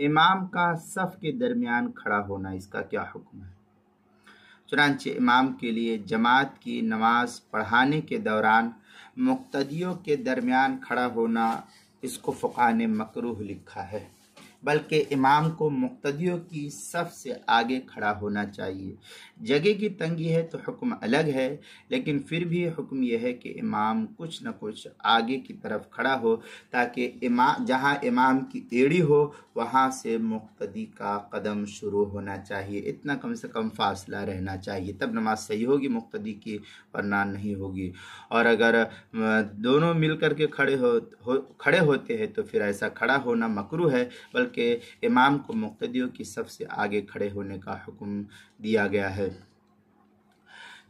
امام کا صف کے درمیان کھڑا ہونا، اس کا کیا حکم ہے؟ چنانچہ امام کے لیے جماعت کی نماز پڑھانے کے دوران مقتدیوں کے درمیان کھڑا ہونا، اس کو فقہاء نے مکروہ لکھا ہے، بلکہ امام کو مقتدیوں کی صف سے آگے کھڑا ہونا چاہیے۔ جگہ کی تنگی ہے تو حکم الگ ہے، لیکن پھر بھی حکم یہ ہے کہ امام کچھ نہ کچھ آگے کی طرف کھڑا ہو، تاکہ جہاں امام کی ایڑی ہو وہاں سے مقتدی کا قدم شروع ہونا چاہیے، اتنا کم سے کم فاصلہ رہنا چاہیے، تب نماز صحیح ہوگی مقتدی کی، ورنہ نہیں ہوگی۔ اور اگر دونوں مل کر کے کھڑے ہوتے ہیں تو پھر ایسا کھڑا ہونا مکروہ ہے، بلکہ امام کو مقتدیوں کی صف سے آگے کھڑے ہونے کا حکم دیا گیا ہے۔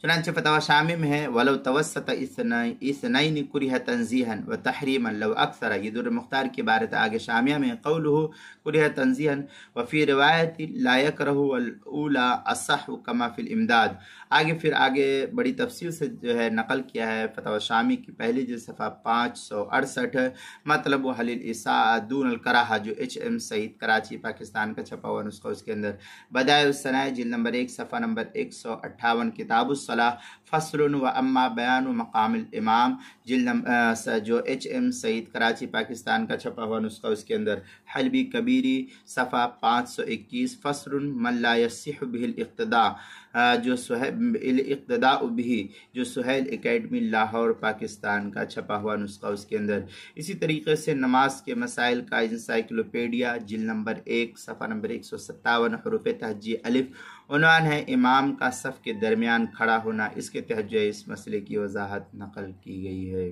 چنانچہ فتاوی شامی میں ہے وَلَوْ تَوَسَّطَ اِثْنَيْنِ كُرِهَ تَنزِيهًا وَتَحْرِيمًا لَوْ أَكْثَرَ، یہ در مختار کی عبارت آگے شامیہ میں قوله كُرِهَ تَنزِيهًا وفي روایت لا يكره والأولى أصح كما في الإمداد۔ آگے بڑی تفصیل سے جو ہے نقل کیا ہے فتاوی شامی کی پہلی جلد صفحہ 568، مطلب حل الإساءة دون الکراہہ، جو HM سعید کراچی پاکستان کا چھپا ہوا نسخہ، اس کے اندر بدائع الصنائع جلد نمبر 1 صفحہ نمبر 158، کتاب الصلاۃ فصل و اما بیان مقام الامام، جو HM سعید کراچی پاکستان کا چھپا ہوا نسخہ، اس کے اندر حلبی کبیری صفحہ 521، فصل من لا یصح به الاقتداء، الاقتداء به، جو سہیل اکیڈمی لاہور پاکستان کا چھپا ہوا نسخہ، اس کے اندر اسی طریقے سے نماز کے مسائل کا انسائکلوپیڈیا جلد نمبر 1 صفحہ نمبر 157، حروف تہجی الف، عنوان ہے امام کا صف کے درمیان کھڑا ہونا، اس کے تحت جو ہے اس مسئلے کی وضاحت نقل کی گئی ہے۔